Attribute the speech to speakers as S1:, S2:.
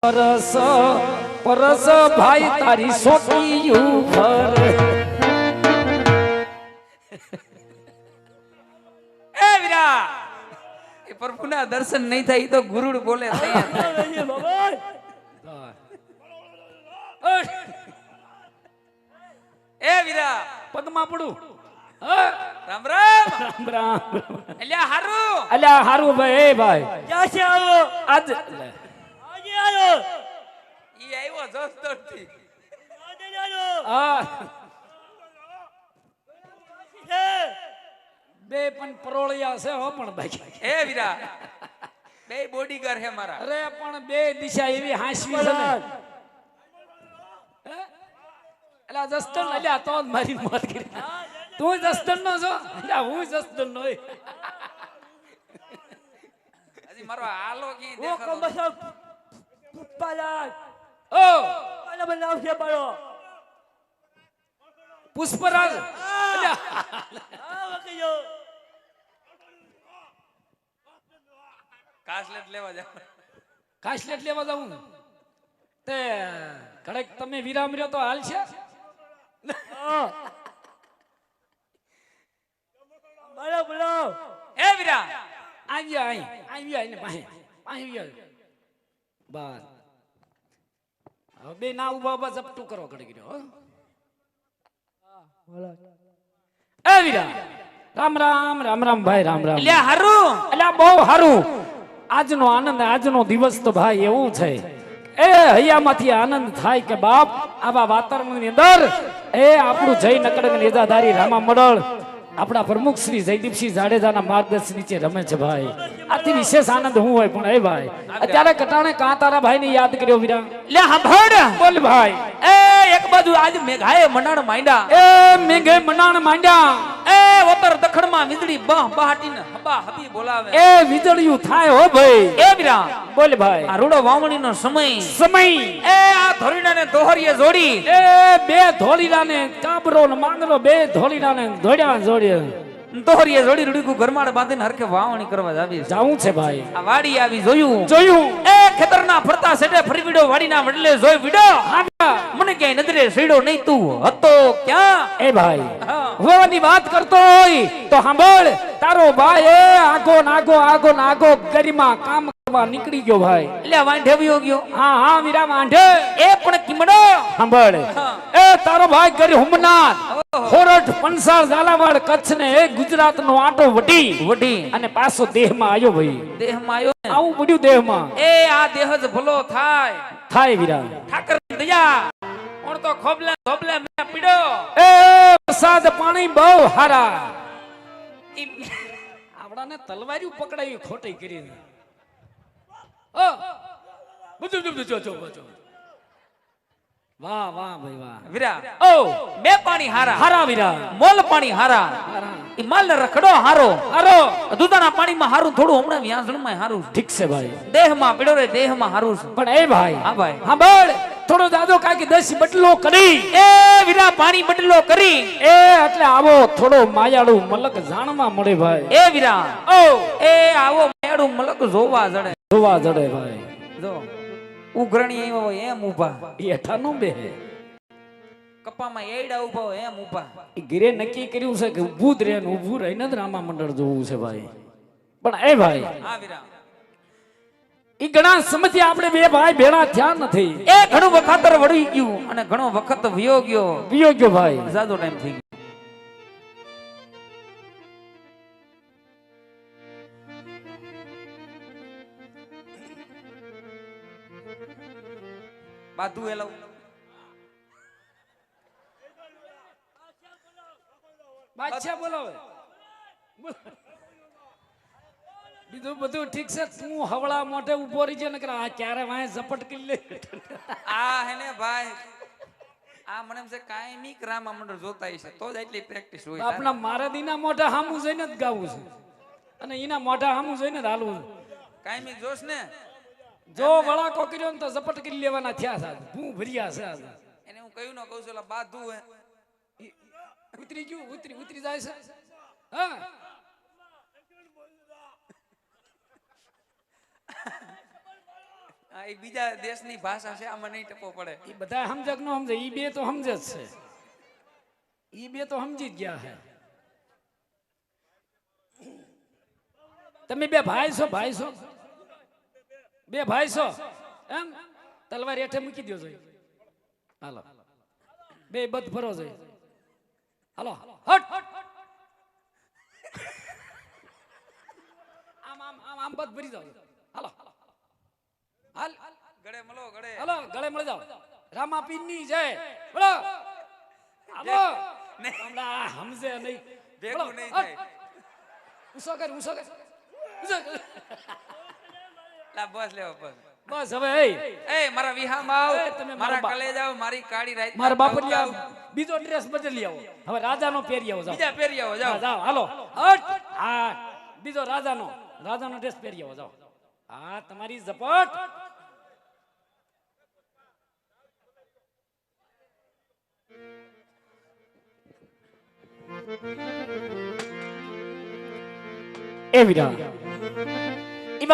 S1: પરસ પરસ ભાઈ તારી સોટીયું ભર
S2: એ વીરા એ પ્રભુના દર્શન નહીં થાય તો ગુરુડ બોલે એ વીરા
S1: પગમાં પડું
S2: રામ રામ
S1: રામ રામ
S2: અલ્યા
S1: હારું ભાઈ એ ભાઈ
S3: ક્યાં છે આવ્યો
S1: આજ
S3: આજે આવ્યો
S2: ઈ આવ્યો જસદણથી
S3: આજે આવ્યો
S1: હા
S3: છે
S1: બે પણ પરોળિયા છે હો પણ ભાઈ
S2: એ વીરા બે બોડીગાર્ડ હે મારા
S1: અરે પણ બે દિશા એવી હાંસવી છે ને અલ્યા જસ્તન અલ્યા તો જ મારી મોત કરી તું જસ્તન નો છો અલ્યા હું જસ્તન નો
S2: હજી મારો હાલો કી
S3: ઓ
S2: દેખાતો
S3: કમસા પુષ્પાલા
S1: ઓ
S3: પાલા બનાવ છે પાડો
S1: પુષ્પરાજ અલ્યા
S3: આ વકીયો
S2: કાસલેટ લેવા જાવ
S1: કાશલેટ લેવા જાઉં તે કડક તમે વિરામ રહ્યો તો હાલ છે
S3: બોલો બોલો
S2: એ વીરા
S1: આવી ને પાસે બસ હવે બે ના ઉભા ઉભા ઝપટું કરો કડક રહ્યો
S3: બોલો
S1: એ વીરા રામ રામ રામ રામ ભાઈ રામ રામ
S2: અલ્યા હારું
S1: અલ્યા બહુ સારું આજનો આનંદ આજનો દિવસ તો ભાઈ એવું છે એ હૈયામાંથી આનંદ થાય કે બાપ આવા વાતાવરણની અંદર એ આપણું જય નકડક નેજાધારી રામા મંડળ આપણા પ્રમુખ શ્રી જયદીપસિંહ જાડેજાના માર્ગદર્શન નીચે રમે છે ભાઈ આથી વિશેષ આનંદ હું હોય પણ એ ભાઈ અત્યારે કટાણે કાંતારા ભાઈને યાદ કર્યો વીરા
S2: લે સાંભળ
S1: બોલ ભાઈ
S2: એ એક બાજુ આજ મેઘાએ મંડાણ માંડ્યા
S1: એ મેઘે મનાણ માંડ્યા
S2: એ ઓતર દખણમાં વીજળી બહ બહાટીને હબા હબી બોલાવે
S1: એ વીજળિયું થાય હો ભાઈ
S2: એ વીરા
S1: બોલ ભાઈ
S2: આ રૂડો વાવણીનો સમય
S1: સમય
S2: એ આ ધોરીડાને દોહરીએ જોડી
S1: એ બે ધોળીડાને કાબરો ને માંગરો બે ધોળીડાને ધોડ્યા જોડ્યા
S2: દોહરીએ જોડી રૂડીકું ઘરમાળ બાંધીને હરખે વાવણી કરવા જાવી
S1: જાવું છે ભાઈ
S2: આ વાડી આવી જોયું
S1: જોયું
S2: એ ખેતરના ફરતા સેટે ફરી વિડો વાડીના વડલે જોઈ વિડો મને ક્યાંય નજરે સીડો નહીં તું હતો ક્યાં
S1: એ ભાઈ
S2: હા.
S1: હોવાની વાત કરતો હોય તો સાંભળ તારો ભાઈ એ આગો નાગો ગરીમાં કામ કરવા નીકળી ગયો ભાઈ
S2: એટલે વાંઢે વયો ગયો
S1: હા હા વીરા વાંઢે
S2: એ પણ કિમડો
S1: સાંભળ
S2: હા.
S1: એ તારો ભાઈ ગરી હુમનાથ ખોરઠ પંસાળ ઝાલાવાડ કચ્છ ને એ ગુજરાત નો આટો વટી અને પાછો દેહમાં આવ્યો ભાઈ
S2: દેહમાં આવ્યો ને
S1: આવું પડ્યું દેહમાં
S2: એ આ દેહ જ ભલો થાય
S1: વીરા
S2: ઠાકર દયા કોણ તો ખોબલે ધોબલે મે પીડો
S1: એ વરસાદ પાણી બહુ હારા આપડાને તલવાર્યું પકડાવી ખોટી કરી ઓ બધું જો વાહ ભાઈ વાહ
S2: વીરા
S1: ઓ
S2: બે પાણી હારા
S1: હારા વીરા
S2: મોલ પાણી હારા ઈ માલ ને રખડો હારો
S1: હારો
S2: દૂધાના પાણીમાં હારું થોડું હમણાં વ્યાસણમાં હારું
S1: ઠીક છે ભાઈ
S2: દેહમાં પીડો રે દેહમાં હારું છે
S1: પણ એ ભાઈ
S2: હા ભાઈ
S1: હા બોલ થોડો દાદો કાકી 10 બટલો કરી
S2: એ વીરા પાણી બદલો કરી
S1: એ એટલે આવો થોડો માયાળુ મલક જાણવા મળે ભાઈ
S2: એ વીરા
S1: ઓ
S2: એ આવો મેડું મલક જોવા જડે
S1: જોવા જડે ભાઈ
S2: જો ઉઘરણી આવ્યો હોય એમ ઊભા
S1: એ હેઠાનો બે
S2: કપામાં એડા ઊભા હોય એમ ઊભા
S1: એ ઘરે નક્કી કર્યું છે કે ઊભું જ રહે ને ઊભું રહીને જ રામા મંડળ જોવું છે ભાઈ પણ એ ભાઈ
S2: હા વીરા
S1: એ ઘણા સમયથી આપણે બે ભાઈ ભેળા થયા નથી
S2: એ ઘણું વખાતર વળી ગયું અને ઘણો વખત વિયો ગયો
S1: વિયો ગયો ભાઈ
S2: જાજો ટાઈમ થઈ ગયો બાધુ એલો
S1: બાદશાહ બોલાવે બીજું બધું ઠીક છે તું હવળા મોઢે ઉભો રહી છે ને આ ક્યારે વાય ઝપટ કરી લે
S2: આ હેને ભાઈ આ મને એમ છે કાયમી રામા મંડળ જોતા છે તો જ એટલી પ્રેક્ટિસ હોય
S1: આપણા મારા દીના મોઢા હામું જોઈને જ ગાવું છે અને એના મોઢા હામું જોઈને જ હાલવું છે
S2: કાયમી જોશ ને
S1: જો વળાકો કર્યો ને તો ઝપટ કરી લેવાના થયા સાહેબ હું ભર્યા છે આજે
S2: એને હું કહ્યું ન કહું છું એટલે બાધુ હે
S1: ઉતરી ગયું ઉતરી જાય છે હા
S4: આ એ બીજા દેશની ભાષા છે, આમાં નહીં ટપો પડે.
S1: એ બધા સમજે કે ન સમજે, ઈ બે તો સમજે જ છે. ઈ બે તો સમજી જ ગયા છે. તમે બે ભાઈ છો, ભાઈ છો, બે ભાઈ છો એમ. તલવાર હેઠે મૂકી દો જોઈએ. હાલો બે બધ ભરો જોઈએ. હાલો હટ. આમ આમ આમ આમ બધ ભરી જાવ. હાલો હાલ
S4: ગળે મળો, ગળે.
S1: હાલો ગળે મળી જાવ. રામાપીર ની જય બોલો. હાલો
S4: નહીં.
S1: હમણાં સમજે નહીં.
S4: ભેગું
S1: બોલો,
S4: નહીં
S1: હટ.
S4: થાય.
S1: ઊંચો કર, ઊંચો કર, ઊંચો કર.
S4: લા બસ લેવો બસ.
S1: બસ હવે
S4: એ મારા વિહામાં આવ,
S1: એ તમે
S4: મારા
S1: મારા
S4: કલેજ આવ, મારી કાળી રાત
S1: મારા બાપરિયા બીજો ડ્રેસ બદલી આવો. હવે રાજાનો પહેરી આવો. જાઓ.
S4: બીજા પહેરી આવો, જાઓ.
S1: હા, જાઓ હાલો હટ. હા બીજો રાજાનો ડ્રેસ પહેરી આવો. જાઓ. હા તમારી ઝપટ. એ વિરા ઈ